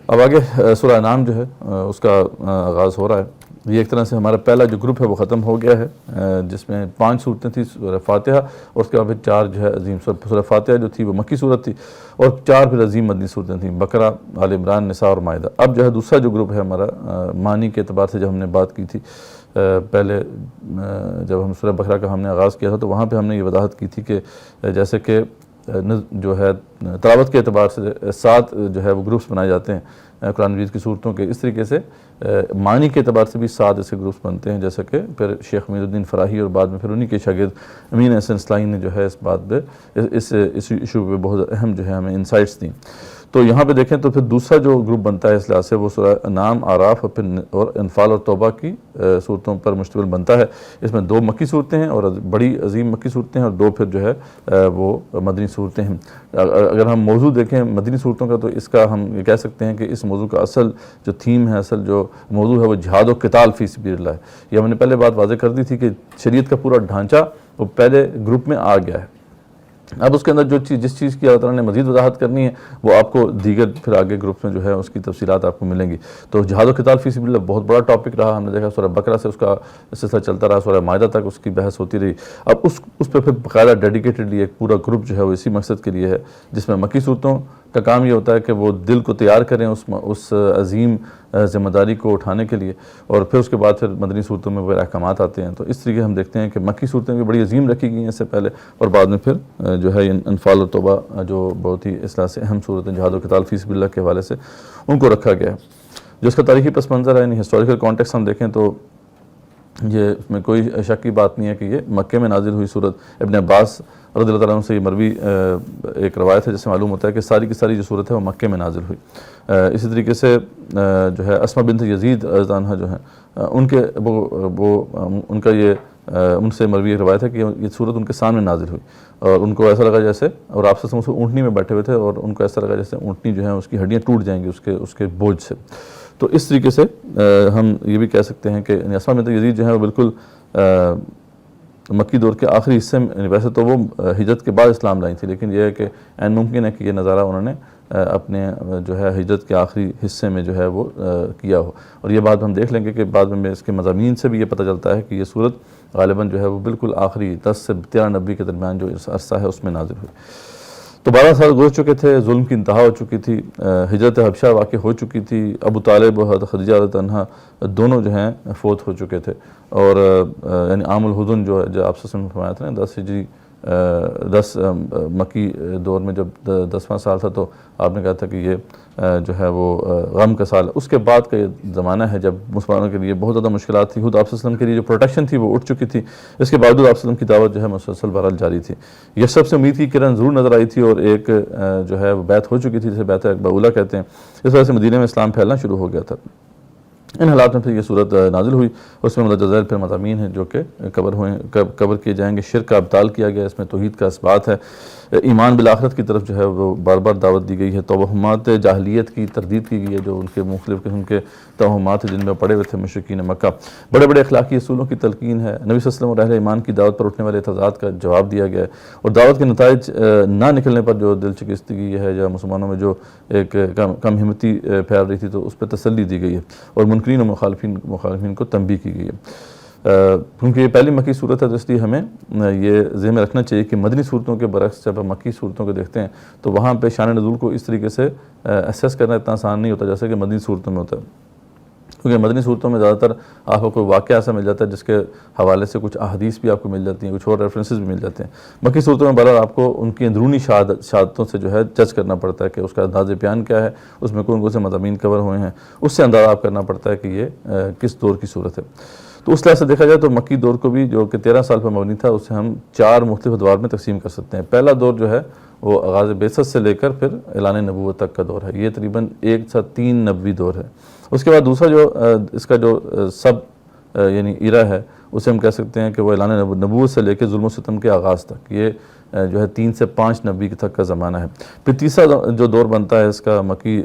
اب آگے سورہ انعام جو ہے اس کا آغاز ہو رہا ہے. یہ ایک طرح سے ہمارا پہلا جو گروپ ہے وہ ختم ہو گیا ہے، جس میں 5 صورتیں تھیں، سورہ فاتحہ، اور اس کے بعد پھر 4 جو ہے عظیم سورہ فاتحہ جو تھی وہ مکی صورت تھی، اور 4 پھر عظیم مدنی صورتیں تھیں، بقرہ، آل عمران، نساء اور مائدہ. اب جو ہے دوسرا جو گروپ ہے ہمارا معنی کے اعتبار سے جب ہم نے بات کی تھی پہلے، جب ہم سورہ بقرہ کا ہم نے آغاز کیا تھا تو وہاں پہ ہم نے یہ وضاحت کی تھی کہ جیسے کہ جو ہے تلاوت کے اعتبار سے 7 جو ہے وہ گروپس بنائے جاتے ہیں قرآن مجید کی صورتوں کے، اس طریقے سے معنی کے اعتبار سے بھی 7 ایسے گروپس بنتے ہیں، جیسا کہ پھر شیخ امین الدین فراہی اور بعد میں پھر انہی کے شاگرد امین احسن اصلاحی نے جو ہے اس بات پہ اس ایشو پہ بہت اہم جو ہے ہمیں انسائٹس دیں. تو یہاں پہ دیکھیں تو پھر دوسرا جو گروپ بنتا ہے اس لحاظ سے وہ سورہ انعام، اعراف اور انفال اور توبہ کی صورتوں پر مشتمل بنتا ہے. اس میں 2 مکی صورتیں ہیں اور بڑی عظیم مکی صورتیں ہیں، اور 2 پھر جو ہے وہ مدنی صورتیں ہیں. اگر ہم موضوع دیکھیں مدنی صورتوں کا تو اس کا ہم یہ کہہ سکتے ہیں کہ اس موضوع کا اصل جو تھیم ہے، اصل جو موضوع ہے وہ جہاد و قتال فی سبیل اللہ ہے. یہ ہم نے پہلے بات واضح کر دی تھی کہ شریعت کا پورا ڈھانچہ وہ پہلے گروپ میں آ گیا ہے. اب اس کے اندر جس چیز کی اللہ تعالیٰ نے مزید وضاحت کرنی ہے وہ آپ کو دیگر پھر آگے گروپس میں جو ہے اس کی تفصیلات آپ کو ملیں گی. تو جہاد و قتال فی سبیل اللہ بہت بڑا ٹاپک رہا. ہم نے دیکھا سورہ بقرہ سے اس کا سلسلہ چلتا رہا، سورہ مائدہ تک اس کی بحث ہوتی رہی. اب اس پہ پھر باقاعدہ ڈیڈیکیٹڈلی ایک پورا گروپ جو ہے وہ اسی مقصد کے لیے ہے، جس میں مکی صورتوں کا کام یہ ہوتا ہے کہ وہ دل کو تیار کریں اس عظیم ذمہ داری کو اٹھانے کے لیے، اور پھر اس کے بعد پھر مدنی صورتوں میں وہ احکامات آتے ہیں. تو اس طریقے ہم دیکھتے ہیں کہ مکی صورتیں بھی بڑی عظیم رکھی گئی ہیں اس سے پہلے، اور بعد میں پھر جو ہے انفال اور توبہ جو بہت ہی اصلاح سے اہم صورتیں جہاد و قتال فی سبیل اللہ کے حوالے سے ان کو رکھا گیا ہے. جو اس کا تاریخی پس منظر ہے، یعنی ہسٹوریکل کانٹیکس ہم دیکھیں تو یہ اس میں کوئی شک کی بات نہیں ہے کہ یہ مکے میں نازل ہوئی صورت. ابن عباس رضی اللہ تعالیٰ عنہ سے یہ مروی ایک روایت ہے جس سے معلوم ہوتا ہے کہ ساری کی ساری جو صورت ہے وہ مکے میں نازل ہوئی. اسی طریقے سے جو ہے اسماء بنت یزید رضی اللہ عنہا جو ہیں ان کے ان کا یہ ان سے مروی روایت ہے کہ یہ صورت ان کے سامنے نازل ہوئی، اور ان کو ایسا لگا جیسے، اور آپ سے اونٹنی میں بیٹھے ہوئے تھے اور ان کو ایسا لگا جیسے اونٹنی جو ہے اس کی ہڈیاں ٹوٹ جائیں گی اس کے بوجھ سے. تو اس طریقے سے ہم یہ بھی کہہ سکتے ہیں کہ اسماء بنت یزید جو ہے وہ بالکل مکی دور کے آخری حصے میں، ویسے تو وہ ہجرت کے بعد اسلام لائی تھی، لیکن یہ ہے کہ عین ممکن ہے کہ یہ نظارہ انہوں نے اپنے جو ہے ہجرت کے آخری حصے میں جو ہے وہ کیا ہو. اور یہ بات ہم دیکھ لیں گے کہ بعد میں اس کے مضامین سے بھی یہ پتہ چلتا ہے کہ یہ صورت غالباً جو ہے وہ بالکل آخری 10 سے 13 نبی کے درمیان جو عرصہ ہے اس میں نازل ہوئی. تو 12 سال گزر چکے تھے، ظلم کی انتہا ہو چکی تھی، ہجرت حبشہ واقع ہو چکی تھی، ابو طالب اور حضرت خدیجہ رضی اللہ عنہا دونوں جو ہیں فوت ہو چکے تھے، اور یعنی عام الحزن جو ہے جو آپ سے فرمایا تھا نا 10 ہجری 10 مکی دور میں جب 10واں سال تھا تو آپ نے کہا تھا کہ یہ جو ہے وہ غم کا سال ہے. اس کے بعد کا یہ زمانہ ہے جب مسلمانوں کے لیے بہت زیادہ مشکلات تھی. خود آپ صلی اللہ علیہ وسلم کے لیے جو پروٹیکشن تھی وہ اٹھ چکی تھی، اس کے باوجود آپ صلی اللہ علیہ وسلم کی دعوت جو ہے مسلسل بہرحال جاری تھی. یہ سب سے امید کی کرن ضرور نظر آئی تھی، اور ایک جو ہے وہ بیعت ہو چکی تھی جسے بیعت عقبہ اولیٰ کہتے ہیں. اس وجہ سے مدینہ میں اسلام پھیلنا شروع ہو گیا تھا. ان حالات میں پھر یہ صورت نازل ہوئی. اس میں مدرج ذیل پھر مضامین ہیں جو کہ کور کیے جائیں گے. شرک کا ابطال کیا گیا، اس میں توحید کا اثبات ہے، ایمان بالآخرت کی طرف جو ہے وہ بار بار دعوت دی گئی ہے، توہمات جاہلیت کی تردید کی گئی ہے جو ان کے مختلف قسم کے توہمات ہیں جن میں پڑے ہوئے تھے مشرکین مکہ. بڑے بڑے اخلاقی اصولوں کی تلقین ہے، نبی صلی اللہ علیہ وسلم اور اہل ایمان کی دعوت پر اٹھنے والے اعتراضات کا جواب دیا گیا ہے، اور دعوت کے نتائج نہ نکلنے پر جو دل شکستگی ہے یا مسلمانوں میں جو ایک کم ہمتی پھیل رہی تھی تو اس پہ تسلی دی گئی ہے، اور منکرین و مخالفین کو تنبیہ کی گئی ہے. کیونکہ یہ پہلی مکی صورت ہے تو اس لیے ہمیں یہ ذہن میں رکھنا چاہیے کہ مدنی صورتوں کے برعکس جب ہم مکی صورتوں کو دیکھتے ہیں تو وہاں پہ شان نزول کو اس طریقے سے اسیس کرنا اتنا آسان نہیں ہوتا جیسے کہ مدنی صورتوں میں ہوتا ہے. کیونکہ مدنی صورتوں میں زیادہ تر آپ کو کوئی واقعہ ایسا مل جاتا ہے جس کے حوالے سے کچھ احادیث بھی آپ کو مل جاتی ہیں، کچھ اور ریفرنسز بھی مل جاتے ہیں. مکی صورتوں میں بہرحال آپ کو ان کی اندرونی شہادتوں سے جو ہے جج کرنا پڑتا ہے کہ اس کا انداز بیان کیا ہے، اس میں کون کون سے مضامین کور ہوئے ہیں، اس سے اندازہ آپ کرنا پڑتا ہے کہ یہ کس دور کی صورت ہے. تو اس لحاظ سے دیکھا جائے تو مکی دور کو بھی جو کہ 13 سال پر مبنی تھا اسے ہم 4 مختلف ادوار میں تقسیم کر سکتے ہیں. پہلا دور جو ہے وہ آغاز بعثت سے لے کر پھر اعلان نبوت تک کا دور ہے، یہ تقریباً 1-3 نبوی دور ہے. اس کے بعد دوسرا جو اس کا جو یعنی ایرا ہے اسے ہم کہہ سکتے ہیں کہ وہ اعلان نبوت سے لے کے ظلم و ستم کے آغاز تک، یہ جو ہے 3 سے 5 نبی تک کا زمانہ ہے. پھر تیسرا جو دور بنتا ہے اس کا مکی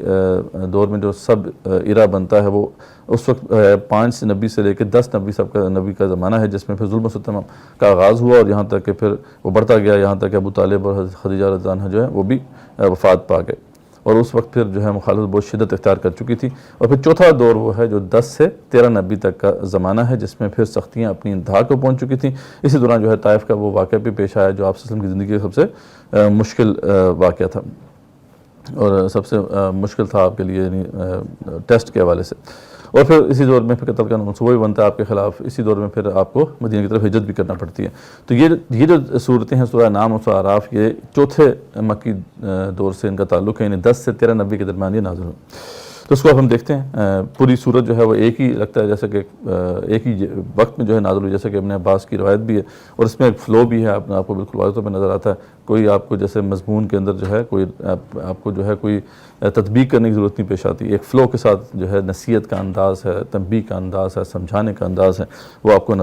دور میں جو سب ایرا بنتا ہے وہ اس وقت 5 نبی سے لے کے 10 نبی کا زمانہ ہے، جس میں پھر ظلم و ستم کا آغاز ہوا اور یہاں تک کہ پھر وہ بڑھتا گیا، یہاں تک کہ ابو طالب اور خدیجہ رضی اللہ عنہا جو ہے وہ بھی وفات پا گئے. اور اس وقت پھر جو ہے مخالفت بہت شدت اختیار کر چکی تھی. اور پھر چوتھا دور وہ ہے جو 10 سے 13 نبی تک کا زمانہ ہے، جس میں پھر سختیاں اپنی انتہا کو پہنچ چکی تھیں. اسی دوران جو ہے طائف کا وہ واقعہ بھی پیش آیا جو آپ صلی اللہ علیہ وسلم کی زندگی کا سب سے مشکل واقعہ تھا اور سب سے مشکل تھا آپ کے لیے، یعنی ٹیسٹ کے حوالے سے. اور پھر اسی دور میں پھر قتل کا منصوبہ بھی بنتا ہے آپ کے خلاف. اسی دور میں پھر آپ کو مدینہ کی طرف ہجرت بھی کرنا پڑتی ہے. تو یہ جو صورتیں ہیں سورہ انعام اور سورہ اعراف، یہ چوتھے مکی دور سے ان کا تعلق ہے، یعنی 10 سے 13 نبی کے درمیان یہ نازل ہوئی. تو اس کو اب ہم دیکھتے ہیں. پوری صورت جو ہے وہ ایک ہی لگتا ہے جیسا کہ ایک ہی وقت میں جو ہے نازل ہوئی، جیسا کہ ابن عباس کی روایت بھی ہے. اور اس میں ایک فلو بھی ہے، آپ کو بالکل واضح طور پہ نظر آتا ہے. کوئی آپ کو جیسے مضمون کے اندر جو ہے کوئی آپ کو جو ہے کوئی تطبیق کرنے کی ضرورت نہیں پیش آتی. ایک فلو کے ساتھ جو ہے نصیحت کا انداز ہے، تنبیہ کا انداز ہے، سمجھانے کا انداز ہے، وہ آپ کو